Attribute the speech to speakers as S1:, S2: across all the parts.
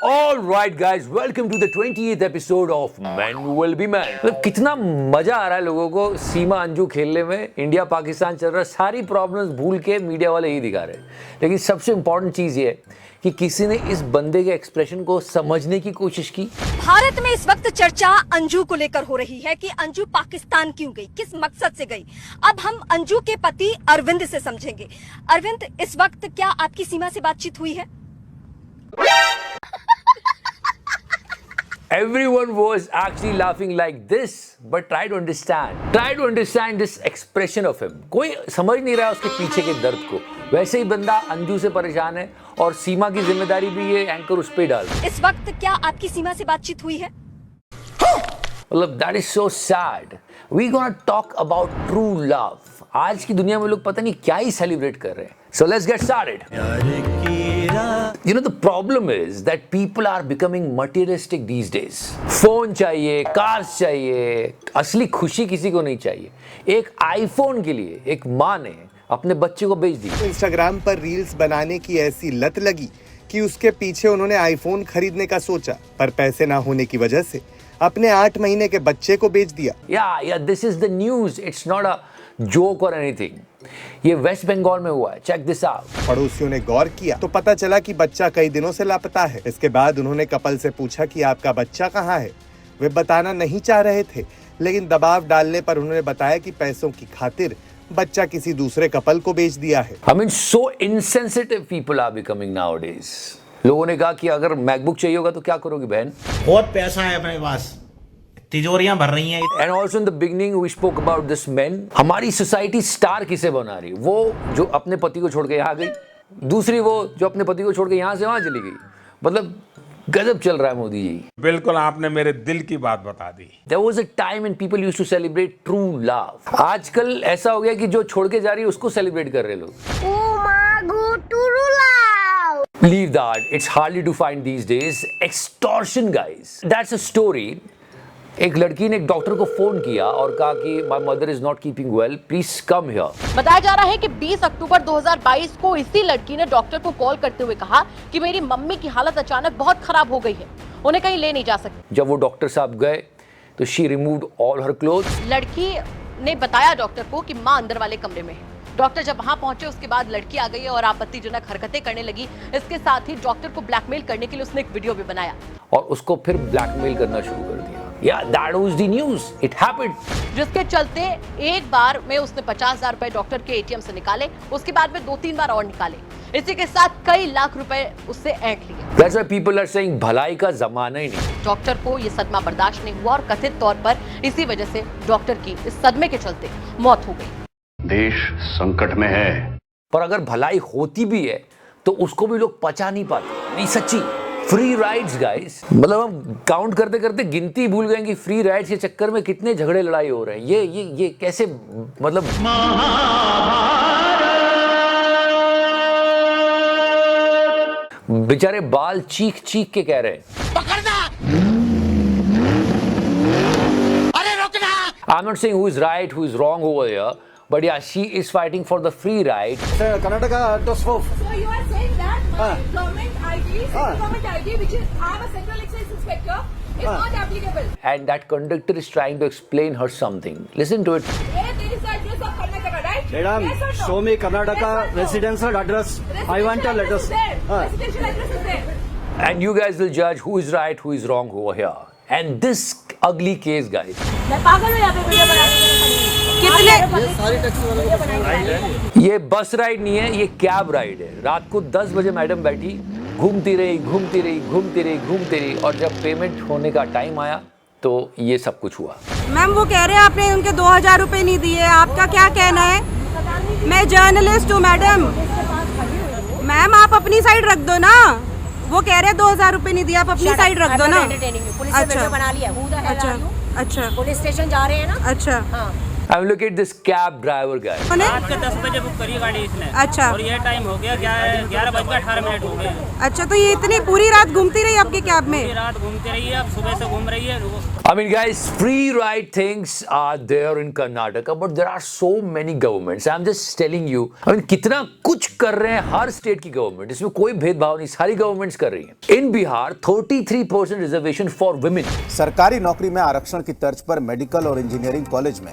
S1: All right, guys, welcome to the 28th episode of Men Will Be Men. मतलब कितना मजा आ रहा है लोगों को सीमा अंजू खेलने में. इंडिया पाकिस्तान चल रहा है, सारी प्रॉब्लम्स भूल के मीडिया वाले ही दिखा रहे हैं. लेकिन सबसे इंपॉर्टेंट चीज ये है कि किसी ने इस बंदे के एक्सप्रेशन को समझने की कोशिश की.
S2: भारत में इस वक्त चर्चा अंजू को लेकर हो रही है कि अंजू पाकिस्तान क्यों गई, किस मकसद से गई. अब हम अंजू के पति अरविंद से समझेंगे. अरविंद, इस वक्त क्या आपकी सीमा से बातचीत हुई है?
S1: Everyone was actually laughing like this, but try to understand this expression of him. कोई समझ नहीं रहा उसके पीछे के दर्द को. वैसे ही बंदा अंजू से परेशान है और सीमा की जिम्मेदारी भी ये एंकर उस पे डाल.
S2: इस वक्त क्या आपकी सीमा से बातचीत हुई है?
S1: मतलब that is so sad. We gonna talk about true love. आज की दुनिया में लोग पता नहीं क्या ही सेलिब्रेट कर रहे हैं. So let's get started. You know, the problem is that people are becoming materialistic these days. Phone चाहिए, कार्स चाहिए, असली खुशी किसी को नहीं चाहिए. एक आईफोन के लिए एक माँ ने अपने बच्चे को बेच दी.
S3: इंस्टाग्राम पर रील्स बनाने की ऐसी लत लगी कि उसके पीछे उन्होंने आईफोन खरीदने का सोचा, पर पैसे ना होने की वजह से अपने 8 महीने के बच्चे को बेच दिया.
S1: Yeah, this is the news. It's not a joke or anything. ये वेस्ट बंगाल में हुआ है. Check this out.
S3: पड़ोसियों ने गौर किया तो पता चला कि बच्चा कई दिनों से लापता है. इसके बाद उन्होंने कपल से पूछा कि आपका बच्चा कहाँ है. वे बताना नहीं चाह रहे थे, लेकिन दबाव डालने पर उन्होंने बताया कि पैसों की खातिर बच्चा किसी दूसरे कपल को बेच दिया है.
S1: I mean, so insensitive people are becoming nowadays. लोगों ने कहा कि अगर मैकबुक चाहिए होगा तो क्या करोगी बहन?
S4: बहुत पैसा है अपने पास, तिजोरियां भर रही हैं.
S1: And also in the beginning we spoke about this men. हमारी सोसाइटी स्टार किसे बना रही है? वो जो अपने पति को छोड़ के यहाँ गई, दूसरी वो जो अपने पति को छोड़ के यहाँ से वहाँ चली गई. मतलब गजब चल रहा है मोदी जी.
S5: बिल्कुल आपने मेरे दिल की बात बता दी.
S1: There was a time when people used to celebrate true love. आजकल ऐसा हो गया कि जो छोड़ के जा रही है उसको सेलिब्रेट कर रहे लोग. Leave that. It's hardly to find these days. Extortion, guys. That's a story. एक लड़की ने एक डॉक्टर को फोन किया और कहा कि my mother is not keeping well, please come here.
S6: बताया जा रहा है कि 20 अक्टूबर 2022 को इसी लड़की ने डॉक्टर को कॉल करते हुए कहा कि मेरी मम्मी की हालत अचानक बहुत खराब हो गई है, उन्हें कहीं ले नहीं जा सकती.
S1: जब वो डॉक्टर साहब गए तो she removed all her clothes.
S6: लड़की ने बताया डॉक्टर को कि मां अंदर वाले कमरे में है. डॉक्टर जब वहां पहुंचे उसके बाद लड़की आ गई और आपत्तिजनक हरकतें करने लगी. इसके साथ ही डॉक्टर को ब्लैकमेल करने के लिए उसने एक वीडियो भी बनाया
S1: और उसको फिर ब्लैकमेल करना शुरू कर दिया. Yeah, that was the news. It happened.
S6: जिसके चलते एक बार में उसने 50,000 रुपए डॉक्टर के एटीएम से निकाले, उसके बाद में 2-3 बार और निकाले. इसी के साथ कई लाख रुपए उससे ऐंठ लिए.
S1: That's why people are saying भलाई का जमाना ही नहीं.
S6: डॉक्टर को ये सदमा बर्दाश्त नहीं हुआ और कथित तौर पर इसी वजह से डॉक्टर की इस सदमे के चलते मौत हो गई.
S7: देश संकट में है.
S1: पर अगर भलाई होती भी है तो उसको भी लोग पचा नहीं पाते. नहीं सच्ची. फ्री राइड्स गाइस, मतलब हम काउंट करते करते गिनती भूल गए कि फ्री राइड्स के चक्कर में कितने झगड़े लड़ाई हो रहे हैं. ये कैसे, मतलब बेचारे बाल चीख चीख के कह रहे हैं
S4: अरे रुकना.
S1: I am not saying who is right who is wrong over here, but yeah, she is fighting for the free ride.
S8: Karnataka does both.
S9: So you are saying that government ID, government ID, which is I am a central excise inspector, is not applicable.
S1: And that conductor is trying to explain her something. Listen to it.
S9: There is the address of Karnataka, right?
S8: Madam,
S9: yes or no?
S8: show me Karnataka residential address. I want a letter.
S9: Residential address is there.
S1: And you guys will judge who is right, who is wrong over here. And this ugly case, guys.
S9: मैं पागल हूँ यहाँ पे video बनाने के लिए.
S1: ये बस राइड नहीं है, ये कैब राइड है. रात को 10 बजे मैडम बैठी, घूमती रही और जब पेमेंट होने का टाइम आया तो ये सब कुछ हुआ.
S10: मैम वो कह रहे हैं आपने उनके 2000 रुपए नहीं दिए, आपका क्या कहना है? मैं जर्नलिस्ट हूँ मैडम. मैम आप अपनी साइड रख दो ना. वो कह रहे हैं 2000 रुपए नहीं दिया, आप अपनी साइड रख दो ना.
S9: अच्छा बना लिया.
S10: अच्छा
S9: पुलिस स्टेशन जा रहे हैं ना.
S10: अच्छा.
S1: I mean, look at this cab driver guy.
S11: रात के 10 बजे बुक करी गाड़ी इसने.
S10: अच्छा.
S11: और ये टाइम हो गया 11:18 हो गए.
S10: अच्छा, तो ये इतनी पूरी रात घूमती रही आपकी कैब में?
S11: पूरी रात घूमती रही है, अब सुबह से घूम रही है।
S1: I mean, guys, free ride things are there in Karnataka, but there are so many governments. I'm just telling you. I mean, कितना कुछ कर रहे हैं हर स्टेट की गवर्नमेंट, इसमें कोई भेदभाव नहीं, सारी गवर्नमेंट्स कर रही हैं। In Bihar, 33% reservation for women.
S12: सरकारी नौकरी में आरक्षण की तर्ज पर मेडिकल और इंजीनियरिंग कॉलेज में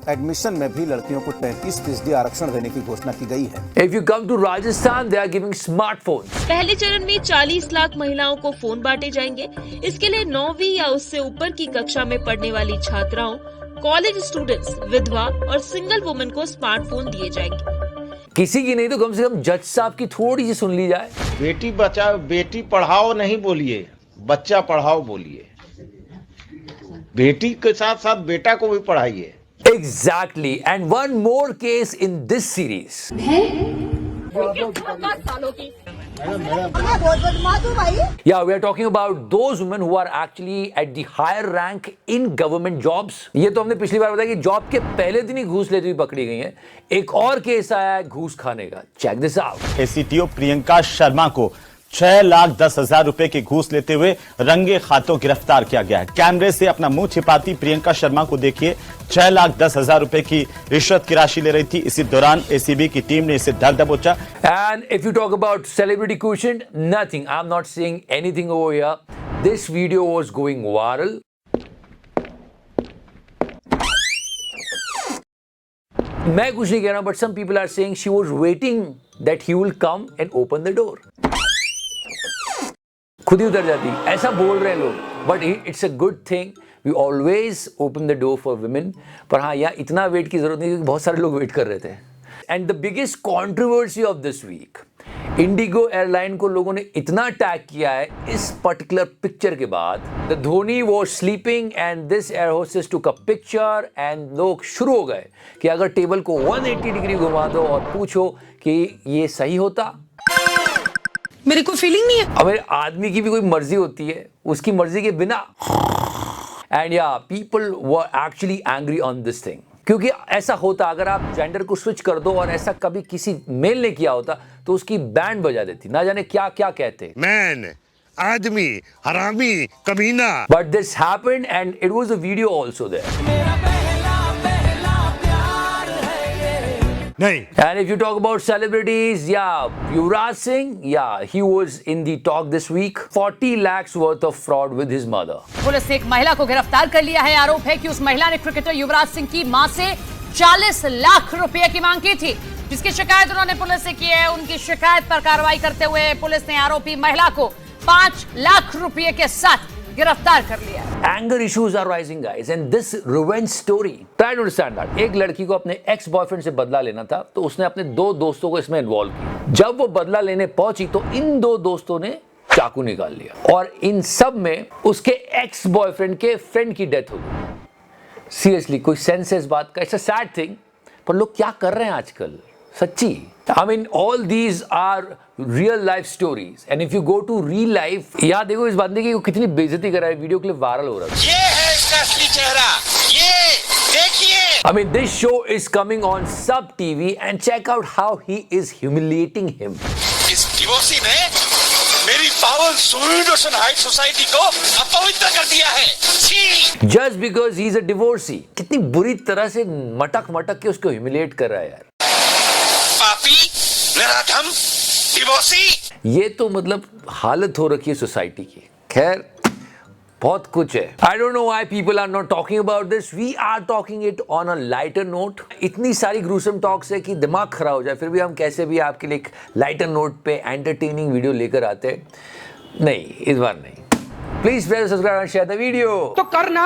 S12: एडमिशन में भी लड़कियों को 33% आरक्षण देने की घोषणा की गई है।
S1: If you come to Rajasthan, they are giving smartphones.
S9: पहले चरण में 40 लाख महिलाओं को फोन बांटे जाएंगे। इसके लिए 9वीं या उससे ऊपर की कक्षा में पढ़ने वाली छात्राओं, कॉलेज स्टूडेंट्स, विधवा और सिंगल वुमेन को स्मार्टफोन दिए जाएंगे।
S1: किसी की नहीं तो कम से कम जज साहब की थोड़ी सी सुन ली जाए।
S4: बेटी बचाओ बेटी पढ़ाओ नहीं बोलिए, बच्चा पढ़ाओ बोलिए। बेटी के साथ साथ बेटा को भी पढ़ाइए।
S1: Exactly, and one more case in this series. Yeah, we are talking about those women who are actually at the higher rank in government jobs. ये तो हमने पिछली बार बताया कि जॉब के पहले दिन ही घूस लेती हुई पकड़ी गई हैं। एक और केस आया है घूस खाने का। Check this out.
S12: एसीटीओ Priyanka Sharma को 6,10,000 रुपए की घूस लेते हुए रंगे हाथों गिरफ्तार किया गया है। कैमरे से अपना मुंह छिपाती प्रियंका शर्मा को देखिए 6,10,000 रुपए की रिश्वत की राशि ले रही थी। इसी दौरान एसीबी की टीम ने इसे धर दबोचा।
S1: And if you talk about celebrity quotient, nothing. I'm not saying anything over here. This video was going viral. मैं कुछ नहीं कह रहा, but some people are saying she was waiting that he will come and open the door. खुद ही उतर जाती, ऐसा बोल रहे हैं लोग, but it's a good thing. We always open the door for women. पर हाँ, यहाँ इतना वेट की जरूरत नहीं क्योंकि बहुत सारे लोग वेट कर रहे थे। And the biggest controversy of this week, IndiGo airline को लोगों ने इतना टैग किया है इस पर्टिकुलर पिक्चर के बाद। The Dhoni was sleeping and this air hostess took a picture and लोग शुरू हो गए कि अगर टेबल को 180 डिग्री घुमा दो और पूछो कि ये सही होता।
S10: मेरे को फीलिंग नहीं है।
S1: अब आदमी की भी कोई मर्जी होती है, उसकी मर्जी के बिना। एंड या people were actually angry on this thing, क्योंकि ऐसा होता अगर आप जेंडर को स्विच कर दो और ऐसा कभी किसी मेल ने किया होता तो उसकी बैंड बजा देती, ना जाने क्या क्या कहते।
S13: मैन, आदमी, हरामी, कमीना।
S1: But this happened and it was a video also there.
S13: नहीं।
S1: And if you talk about celebrities, yeah, Yuvraj Singh, yeah, he was in the talk this week. 40 lakhs worth of fraud with his mother.
S6: Police ने एक महिला को गिरफ्तार कर लिया है। आरोप है कि उस महिला ने क्रिकेटर युवराज सिंह की मां से 40 लाख रुपए की मांग की थी, जिसकी शिकायत उन्होंने पुलिस से की है। उनकी शिकायत पर कार्रवाई करते हुए पुलिस ने आरोपी महिला को 5 लाख रुपए के साथ गिरफ्तार कर लिया।
S1: Anger issues are rising, guys, and this revenge story. Try to understand that. एक लड़की को अपने एक्स बॉयफ्रेंड से बदला लेना था, तो उसने अपने 2 दोस्तों को इसमें इन्वॉल्व किया। जब वो बदला लेने पहुंची तो इन 2 दोस्तों ने चाकू निकाल लिया और इन सब में उसके एक्स बॉयफ्रेंड के फ्रेंड की डेथ हो गई। सीरियसली कोई सेंस है इस बात का? इट्स अ सैड थिंग, पर लोग क्या कर रहे हैं आजकल, सच्ची। I mean, all these are real life stories, and if you go to real life, यहाँ देखो इस बंदे की कितनी बेइज्जती कर रहा है, वीडियो क्लिप वायरल हो रहा है।
S13: ये है इसका असली चेहरा, ये देखिए।
S1: I mean, this show is coming on Sub TV, and check out how he is humiliating him.
S13: इस डिवोर्सी ने मेरी पावन स्वीडन हाई सोसाइटी को अपवित्र कर दिया है। छी!
S1: Just because he's a divorcee, कितनी बुरी तरह से मटक के उसको humiliate कर रहा है यार।
S13: पापी, नराधम, डिवोर्सी।
S1: ये तो मतलब हालत हो रखी है सोसाइटी की। खैर, बहुत कुछ है। I don't know why people are not talking about this. We are talking it on a lighter note. इतनी सारी gruesome talks है कि दिमाग खराब हो जाए, फिर भी हम कैसे भी आपके लिए एक lighter note पे entertaining वीडियो लेकर आते हैं। नहीं, इस बार नहीं। Please press subscribe and share the video.
S10: तो करना।